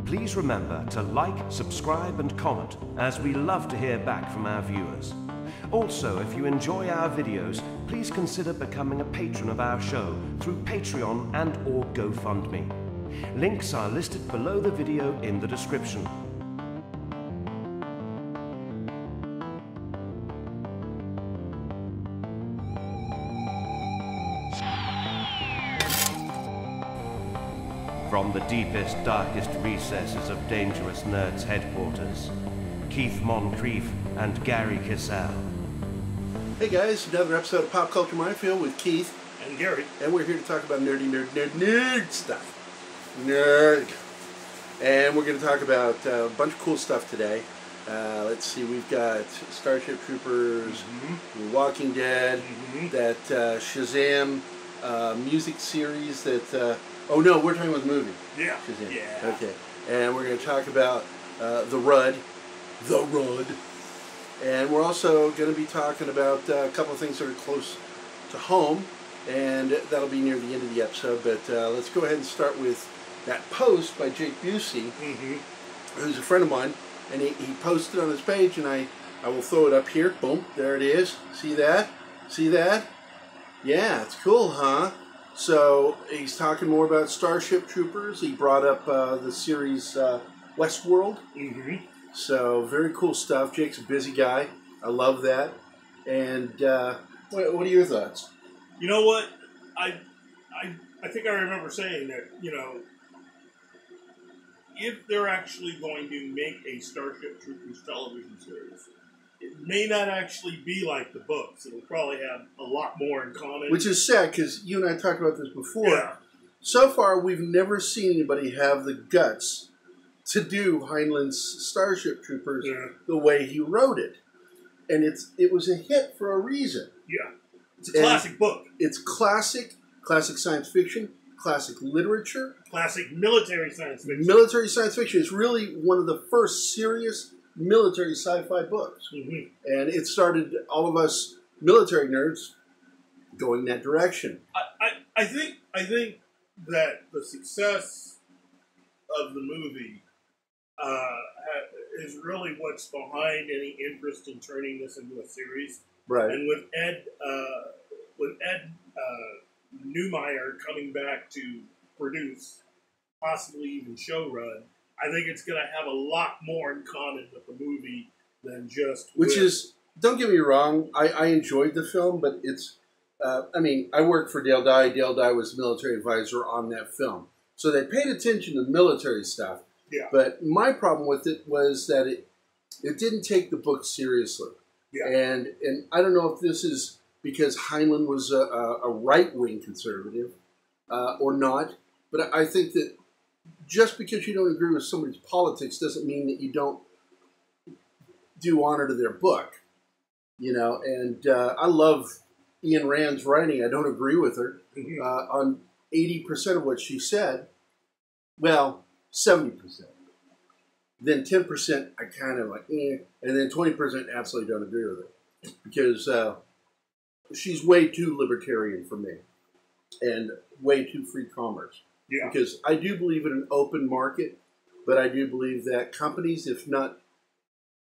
Please remember to like, subscribe and comment, as we love to hear back from our viewers. Also, if you enjoy our videos, please consider becoming a patron of our show through Patreon and or GoFundMe. Links are listed below the video in the description. From the deepest, darkest recesses of Dangerous Nerds headquarters, Keith Moncrief and Gerry Kissell. Hey guys, another episode of Pop Culture Minefield with Keith and Gerry. And we're here to talk about nerd stuff. Nerd. And we're going to talk about a bunch of cool stuff today. Let's see, we've got Starship Troopers, Walking Dead, that Shazam music series that... oh no, we're talking about the movie. Yeah. Shazam. Yeah. Okay. And we're going to talk about The Rud. And we're also going to be talking about a couple of things that are close to home, and that'll be near the end of the episode. But let's go ahead and start with that post by Jake Busey, who's a friend of mine, and he posted on his page, and I will throw it up here. Boom, there it is. See that? See that? Yeah, it's cool, huh? So he's talking more about Starship Troopers. He brought up the series Westworld. So very cool stuff. Jake's a busy guy. I love that. And what are your thoughts? You know what? I think I remember saying that, you know, if they're actually going to make a Starship Troopers television series, it may not actually be like the books. It'll probably have a lot more in common. Which is sad, because you and I talked about this before. Yeah. So far, we've never seen anybody have the guts to do Heinlein's Starship Troopers the way he wrote it. And it was a hit for a reason. Yeah. It's a classic book. It's classic science fiction, classic literature. Classic military science fiction. Military science fiction is really one of the first serious military sci-fi books. And it started all of us military nerds going that direction. I think that the success of the movie is really what's behind any interest in turning this into a series. Right. And with Ed Neumeyer coming back to produce, possibly even showrun, I think it's going to have a lot more in common with the movie than just... Which is, don't get me wrong, I enjoyed the film, but it's... I mean, I worked for Dale Dye. Dale Dye was military advisor on that film. So they paid attention to military stuff. Yeah. But my problem with it was that it didn't take the book seriously. Yeah. And I don't know if this is because Heinlein was a right-wing conservative or not, but I think that just because you don't agree with somebody's politics doesn't mean that you don't do honor to their book. You know, and I love Ayn Rand's writing. I don't agree with her on 80% of what she said. Well, 70%. Then 10% I kind of like, and then 20% absolutely don't agree with her. Because she's way too libertarian for me. And way too free commerce. Yeah. Because I do believe in an open market, but I do believe that companies, if not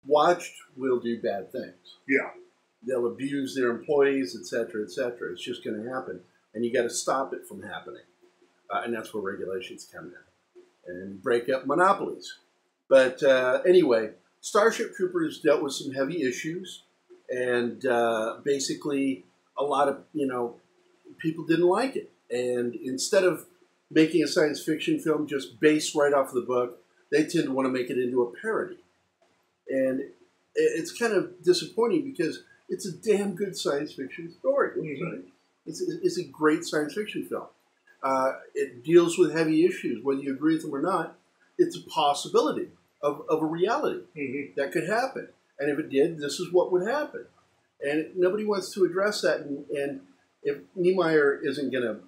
watched, will do bad things. Yeah. They'll abuse their employees, etc., etc. It's just going to happen. And you got to stop it from happening. And that's where regulations come in. And break up monopolies. But anyway, Starship Troopers dealt with some heavy issues. And basically, a lot of, people didn't like it. And instead of making a science fiction film just based right off the book, they tend to want to make it into a parody. And it's kind of disappointing because it's a damn good science fiction story. It's a great science fiction film. It deals with heavy issues. Whether you agree with them or not, it's a possibility of a reality that could happen. And if it did, this is what would happen. And nobody wants to address that. And if Niemeyer isn't going to,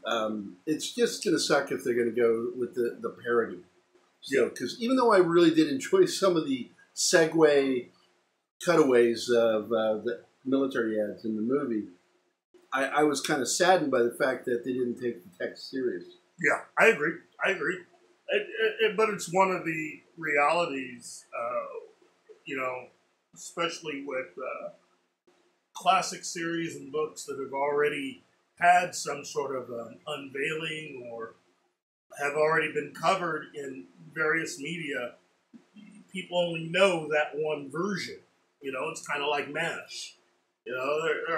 it's just going to suck if they're going to go with the parody. So, because even though I really did enjoy some of the segue cutaways of the military ads in the movie, I was kind of saddened by the fact that they didn't take the text serious. Yeah, I agree. But it's one of the realities, especially with classic series and books that have already had some sort of unveiling or have already been covered in various media. People only know that one version. It's kind of like MASH. There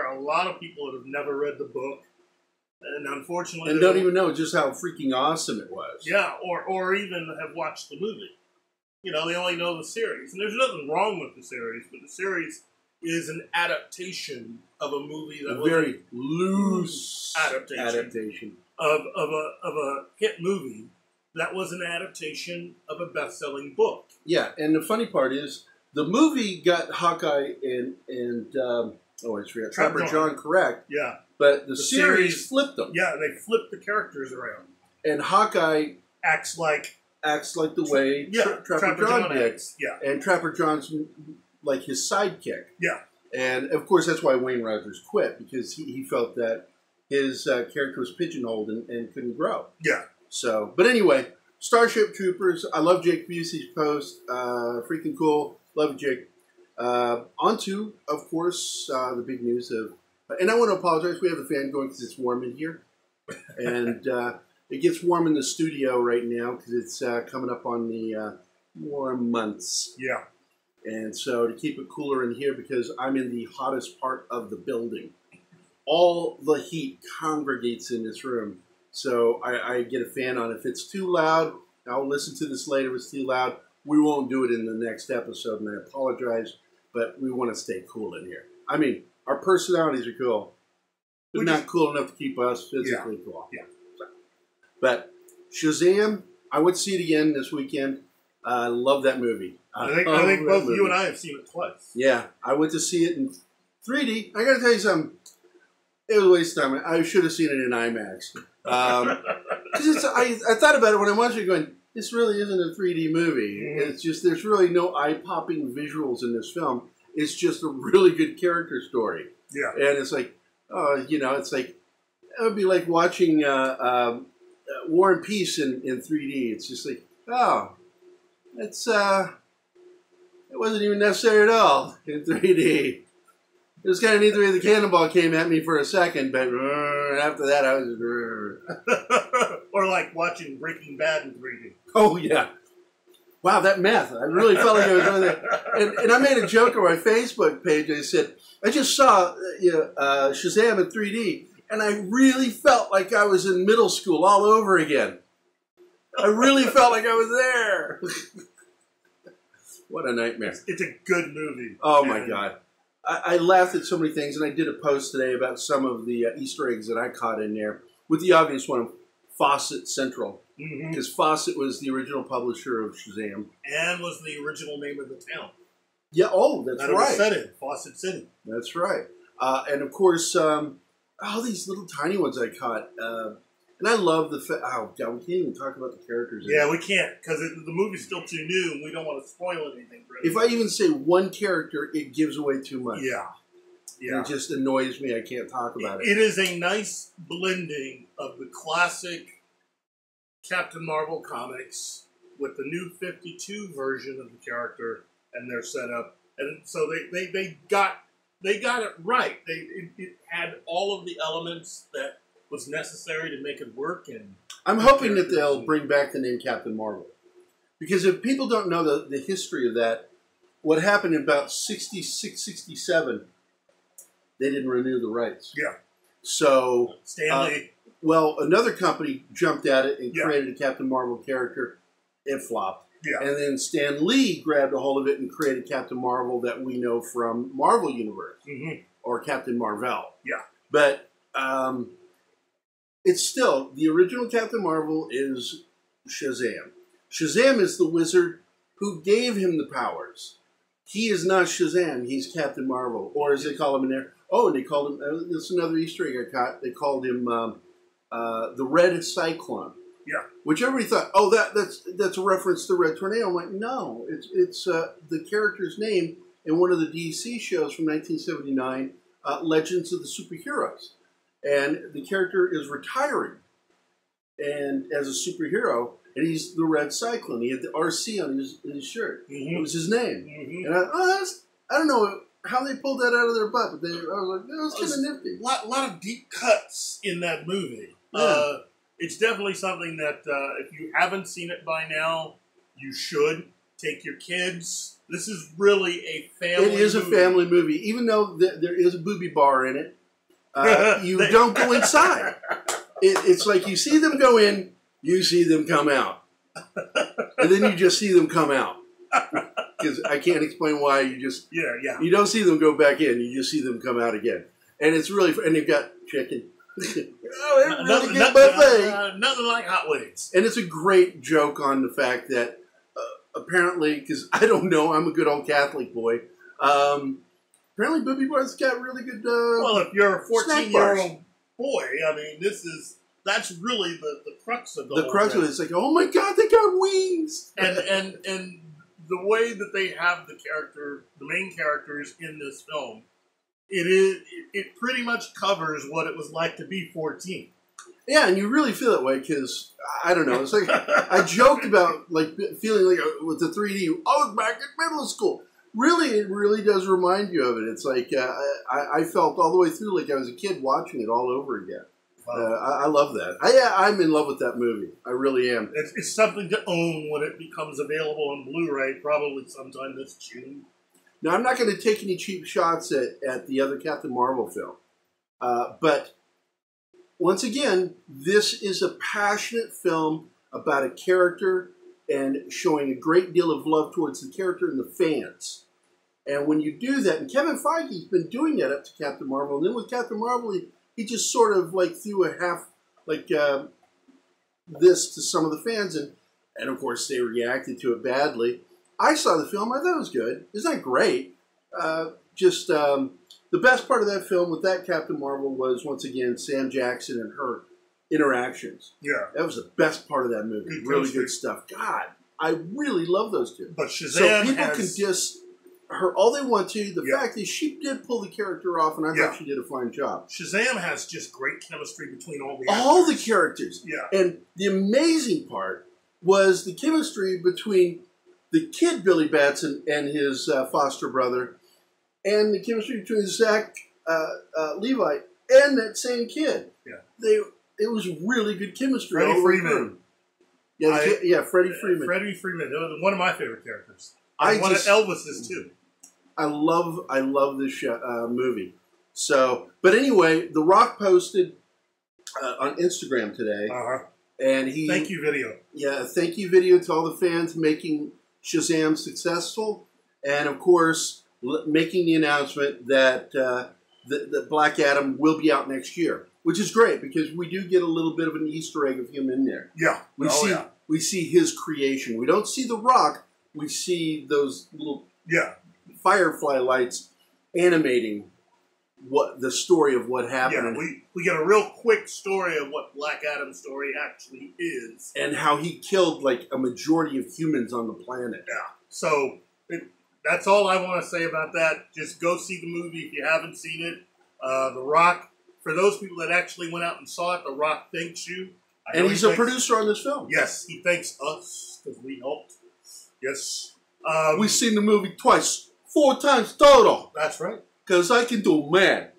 are a lot of people that have never read the book, and unfortunately, and don't even know just how freaking awesome it was. Yeah, or even have watched the movie. They only know the series, and there's nothing wrong with the series, but the series is an adaptation of a movie that was very loose adaptation of a hit movie that was an adaptation of a best-selling book. Yeah, and the funny part is the movie got Hawkeye and Trapper John correct. Yeah, but the series flipped them. Yeah, they flipped the characters around. And Hawkeye acts like the way Trapper John did. Yeah, and Trapper John's like his sidekick. Yeah, and of course that's why Wayne Rogers quit, because he felt that his character was pigeonholed and couldn't grow. Yeah. So, but anyway, Starship Troopers. I love Jake Busey's post. Freaking cool. Love Jake. On to, of course, the big news of... And I want to apologize. We have the fan going because it's warm in here. And it gets warm in the studio right now because it's coming up on the warm months. Yeah. And so to keep it cooler in here, because I'm in the hottest part of the building, all the heat congregates in this room. So I get a fan on. If it's too loud, I'll listen to this later. If it's too loud, we won't do it in the next episode, and I apologize, but we want to stay cool in here. I mean, our personalities are cool, but not cool enough to keep us physically cool. Yeah. So, but Shazam, I would see it again this weekend. I love that movie. I think both you and I have seen it twice. Yeah, I went to see it in 3D. I got to tell you something. It was a waste of time. I should have seen it in IMAX. Because I thought about it when I watched it going, this really isn't a 3D movie. Mm-hmm. It's just, there's really no eye-popping visuals in this film. It's just a really good character story. Yeah. And it's like, it's like, it would be like watching War and Peace in 3D. It's just like, it wasn't even necessary at all in 3D. It was kind of neat the way the cannonball came at me for a second, but after that I was... Or like watching Breaking Bad in 3D. Oh, yeah. Wow, that meth. I really felt like I was on there. And I made a joke on my Facebook page. I said, I just saw Shazam in 3D, and I really felt like I was in middle school all over again. I really felt like I was there. What a nightmare. It's a good movie. Oh, my God. I laughed at so many things, and I did a post today about some of the Easter eggs that I caught in there, with the obvious one of Fawcett Central, because Fawcett was the original publisher of Shazam. And was the original name of the town. Yeah, that's right. That was set in Fawcett City. That's right. And, of course, all these little tiny ones I caught. And I love the fact... Oh, God, we can't even talk about the characters. Yeah, we can't, because the movie's still too new, and we don't want to spoil anything. For if I even say one character, it gives away too much. Yeah. Yeah. It just annoys me. I can't talk about it. It is a nice blending of the classic Captain Marvel comics with the new 52 version of the character and their setup. And so they got it right. It had all of the elements that was necessary to make it work. And I'm hoping that they'll bring back the name Captain Marvel. Because if people don't know the history of that, what happened in about 66, 67, they didn't renew the rights. Yeah. So, Stanley. Another company jumped at it and created a Captain Marvel character. It flopped. Yeah. And then Stan Lee grabbed a hold of it and created Captain Marvel that we know from Marvel Universe. Or Captain Marvel. Yeah. But it's still, the original Captain Marvel is Shazam. Shazam is the wizard who gave him the powers. He is not Shazam, he's Captain Marvel. Or as they call him in there, and they called him, this is another Easter egg I caught, they called him the Red Cyclone. Yeah. Which everybody thought, that's a reference to Red Tornado. I'm like, no, it's the character's name in one of the DC shows from 1979, Legends of the Superheroes. And the character is retiring and as a superhero, and he's the Red Cyclone. He had the RC on his shirt. It was his name. And I don't know how they pulled that out of their butt, but I was like, that was kind of nifty. A lot of deep cuts in that movie. Yeah. It's definitely something that if you haven't seen it by now, you should. Take your kids. This is really a family movie. It is a family movie. Even though there is a booby bar in it, you don't go inside. It's like you see them go in, you see them come out. And then you just see them come out. Because I can't explain why you don't see them go back in, you just see them come out again. And it's really, and they've got chicken. Really good buffet. Nothing like hot wings. And it's a great joke on the fact that apparently, because I don't know, I'm a good old Catholic boy. Apparently, booby bars got really good. Well, if you're a 14-year-old boy, I mean, that's really the crux of the crux of it. It's like, oh my God, they got wings. And the way that they have the main characters in this film, it pretty much covers what it was like to be 14. Yeah, and you really feel that way because, I don't know, it's like, I joked about like feeling like with the 3D, I was back in middle school. Really, it really does remind you of it. It's like, I felt all the way through like I was a kid watching it all over again. Wow. I love that. I'm in love with that movie. I really am. It's something to own when it becomes available on Blu-ray, probably sometime this June. Now, I'm not going to take any cheap shots at the other Captain Marvel film. But once again, this is a passionate film about a character and showing a great deal of love towards the character and the fans. And when you do that, and Kevin Feige's been doing that up to Captain Marvel, and then with Captain Marvel, he just sort of like threw a half, like this to some of the fans, and of course they reacted to it badly. I saw the film, I thought it was good. It's not great. The best part of that film with that Captain Marvel was, once again, Sam Jackson and her interactions. Yeah. That was the best part of that movie. Good really good stuff. God, I really love those two. But Shazam so people can diss her all they want to. The fact is she did pull the character off, and I thought she did a fine job. Shazam has just great chemistry between all the actors. All the characters. Yeah. And the amazing part was the chemistry between the kid Billy Batson and his foster brother, and the chemistry between Zach Levi and that same kid. Yeah. It was really good chemistry. Freddie Freeman. Freddie Freeman. Freddie Freeman, one of my favorite characters. One of Elvis's too. I love this movie. So, but anyway, The Rock posted on Instagram today, and he thank you video. Yeah, a thank you video to all the fans making Shazam successful, and of course making the announcement that that Black Adam will be out next year, which is great because we do get a little bit of an Easter egg of him in there. Yeah, we see his creation. We don't see The Rock. We see those little firefly lights animating the story of what happened. Yeah, we get a real quick story of what Black Adam's story actually is. And how he killed like a majority of humans on the planet. Yeah. So that's all I want to say about that. Just go see the movie if you haven't seen it. The Rock, for those people that actually went out and saw it, The Rock thanks you. And he's a producer on this film. Yes, he thanks us because we helped. Yes. We've seen the movie twice, 4 times total. That's right. Because I can do math.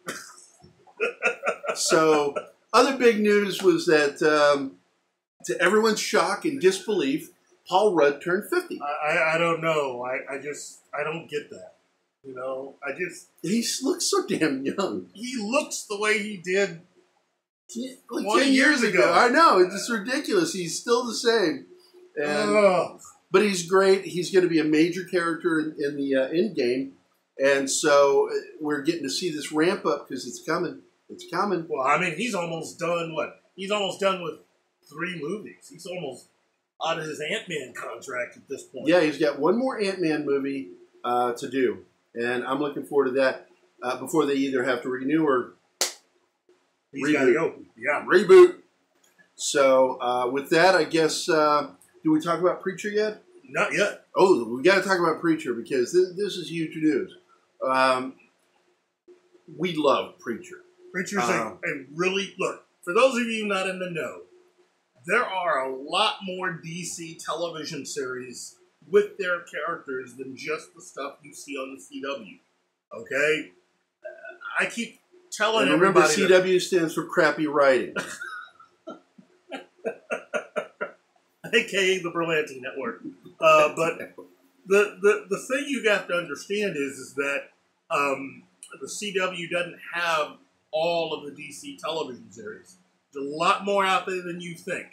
So, other big news was that, to everyone's shock and disbelief, Paul Rudd turned 50. I don't know. I don't get that. You know, he looks so damn young. He looks the way he did like 10 years ago. I know. It's just ridiculous. He's still the same. And, but he's great. He's going to be a major character in the end game. And so we're getting to see this ramp up because it's coming. It's coming. Well, I mean, he's almost done He's almost done with 3 movies. He's almost out of his Ant-Man contract at this point. Yeah, he's got one more Ant-Man movie to do. And I'm looking forward to that before they either have to renew or he's got to go. Yeah. Reboot. So with that, I guess, do we talk about Preacher yet? Not yet. Oh, we got to talk about Preacher because this is huge news. We love Preacher. Preacher's a really... Look, for those of you not in the know, there are a lot more DC television series with their characters than just the stuff you see on the CW. Okay? I keep telling remember, everybody... CW stands for crappy writing. AKA the Berlanti Network. But the thing you have to understand is that the CW doesn't have all of the DC television series. There's a lot more out there than you think.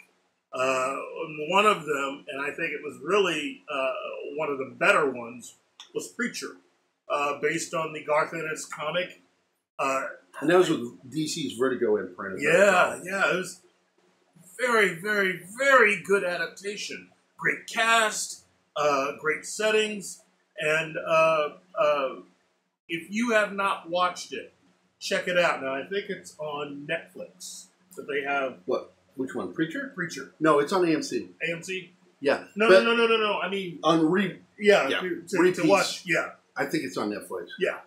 One of them, and I think it was really one of the better ones, was Preacher, based on the Garth Ennis comic. And that was with DC's Vertigo imprint. Yeah, it was very, very, very good adaptation. Great cast, great settings, and if you have not watched it, check it out. Now, I think it's on Netflix that they have. What? Which one? Preacher? Preacher. No, it's on AMC. AMC? Yeah. No. I mean... On to repeats. watch, yeah. I think it's on Netflix. Yeah.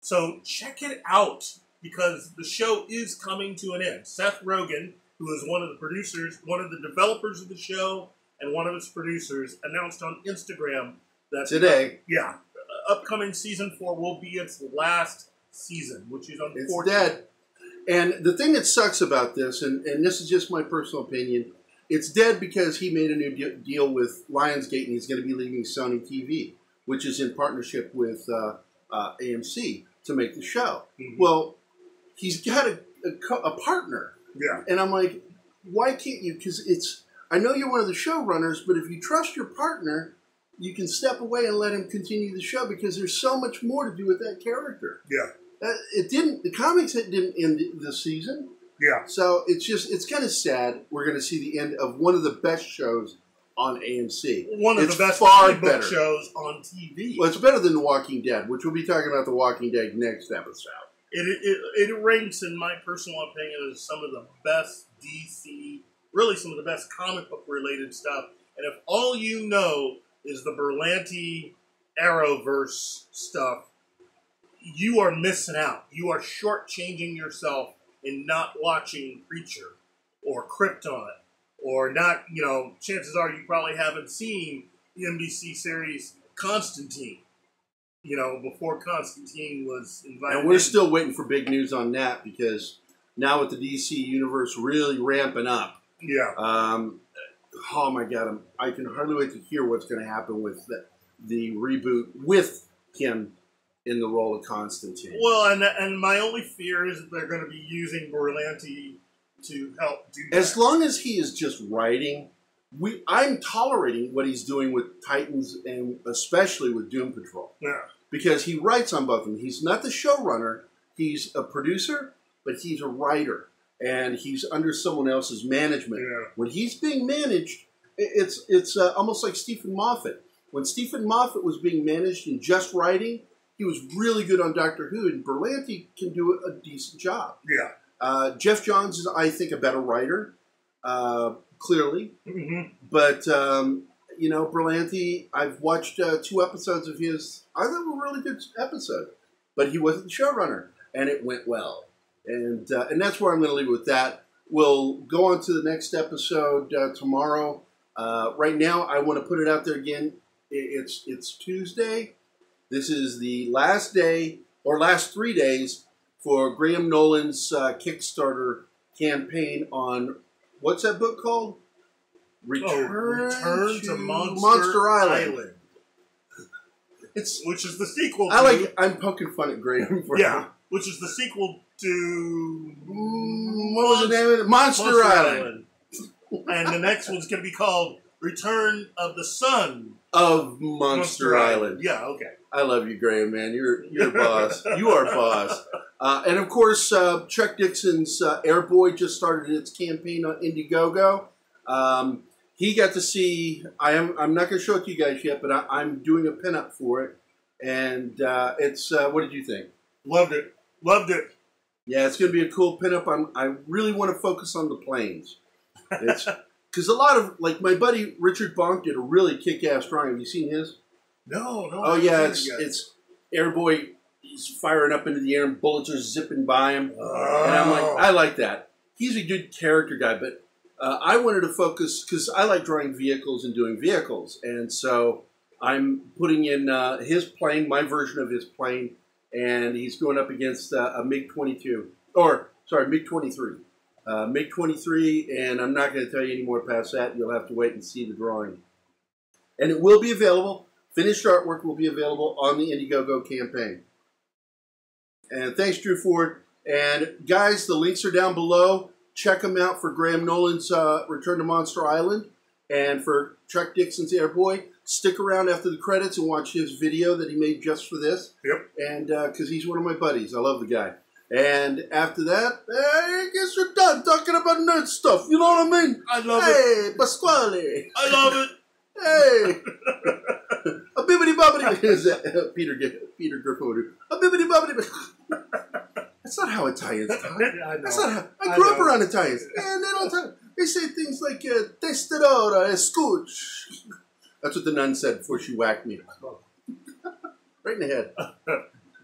So check it out, because the show is coming to an end. Seth Rogen, who is one of the producers, one of the developers of the show, and one of its producers, announced on Instagram that... Today. Upcoming season 4 will be its last season, which is unfortunate. It's dead. And the thing that sucks about this, and this is just my personal opinion, it's dead because he made a new deal with Lionsgate and he's going to be leaving Sony TV, which is in partnership with AMC to make the show. Mm-hmm. Well, he's got a partner. Yeah. And I'm like, why can't you? Because I know you're one of the showrunners, but if you trust your partner, you can step away and let him continue the show because there's so much more to do with that character. Yeah. The comics didn't end this season. Yeah. So it's kind of sad. We're going to see the end of one of the best shows on AMC. One of the best comic book shows on TV. Well, it's better than The Walking Dead, which we'll be talking about The Walking Dead next episode. It ranks, in my personal opinion, as some of the best DC, really some of the best comic book related stuff. And if all you know is the Berlanti Arrowverse stuff, you are missing out. You are shortchanging yourself in not watching Preacher or Krypton, or not, chances are you probably haven't seen the NBC series Constantine, before Constantine was invited. And we're still waiting for big news on that because now with the DC universe really ramping up. Yeah. Oh my God, I can hardly wait to hear what's going to happen with the reboot with him in the role of Constantine. Well, and my only fear is that they're going to be using Berlanti to help do that. As long as he is just writing, I'm tolerating what he's doing with Titans and especially with Doom Patrol. Yeah. Because he writes on both of them. He's not the showrunner. He's a producer, but he's a writer. And he's under someone else's management. Yeah. When he's being managed, it's almost like Stephen Moffat. When Stephen Moffat was being managed and just writing, he was really good on Doctor Who, and Berlanti can do a decent job. Yeah. Jeff Johns is, I think, a better writer, clearly. Mm-hmm. But, Berlanti, I've watched 2 episodes of his. I thought they were really good episodes. But he wasn't the showrunner, and it went well. And that's where I'm going to leave it with that. We'll go on to the next episode tomorrow. Right now, I want to put it out there again. It's Tuesday. This is the last day, or last 3 days, for Graham Nolan's Kickstarter campaign on, what's that book called? Return to Monster Island. Which is the sequel to... I'm poking fun at Graham. Which is the sequel to... what was the name of it? Monster Island. And the next one's going to be called Return of the Son of Monster Island. Yeah, okay. I love you, Graham, man. You're a boss. You are a boss. And of course, Chuck Dixon's Airboy just started its campaign on Indiegogo. He got to see. I'm not going to show it to you guys yet, but I'm doing a pinup for it, and it's. What did you think? Loved it. Yeah, it's going to be a cool pinup. I really want to focus on the planes. It's because a lot of, like, my buddy Richard Bonk did a really kick-ass drawing. Have you seen his? No. Oh, yeah, it's Airboy. He's firing up into the air and bullets are zipping by him. Oh. And I'm like, I like that. He's a good character guy, but I wanted to focus, because I like drawing vehicles and doing vehicles. And so I'm putting in his plane, my version of his plane, and he's going up against a MiG-22. Or, sorry, MiG-23. MiG-23, and I'm not going to tell you any more past that. You'll have to wait and see the drawing. And it will be available. Finished artwork will be available on the Indiegogo campaign. And thanks, Drew Ford. And guys, the links are down below. Check them out for Graham Nolan's Return to Monster Island. And for Chuck Dixon's Air Boy. Stick around after the credits and watch his video that he made just for this. Yep. And because he's one of my buddies. I love the guy. And after that, I guess we're done talking about nerd stuff. You know what I mean? I love it. Hey, Pasquale. I love it. Hey. A bibbidi bobbidi. Peter Griffo. A bibbidi bobbidi. That's not how Italians talk. I know. That's not how. I grew up around Italians. And they don't talk. They say things like testadora, escuch. That's what the nun said before she whacked me. Right in the head.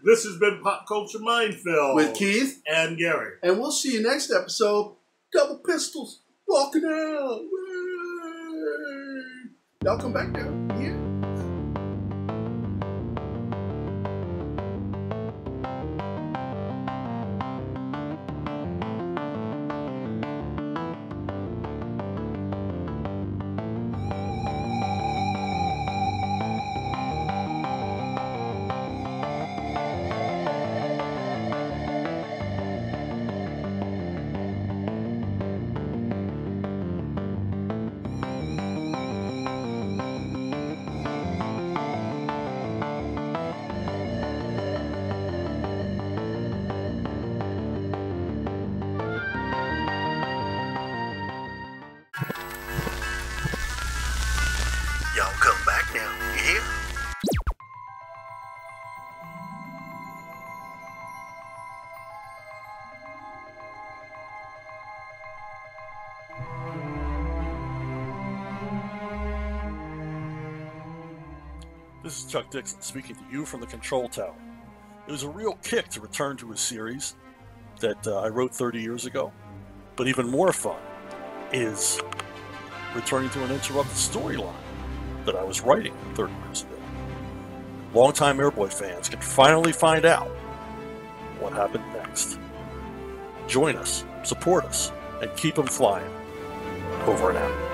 This has been Pop Culture Minefield. With Keith. And Gary. And we'll see you next episode. Double pistols. Walking out. Y'all come back down here. Y'all come back now, you hear? This is Chuck Dixon speaking to you from the control tower. It was a real kick to return to a series that I wrote 30 years ago, but even more fun is returning to an interrupted storyline that I was writing 30 years ago. Longtime Airboy fans can finally find out what happened next. Join us, support us, and keep them flying. Over and out.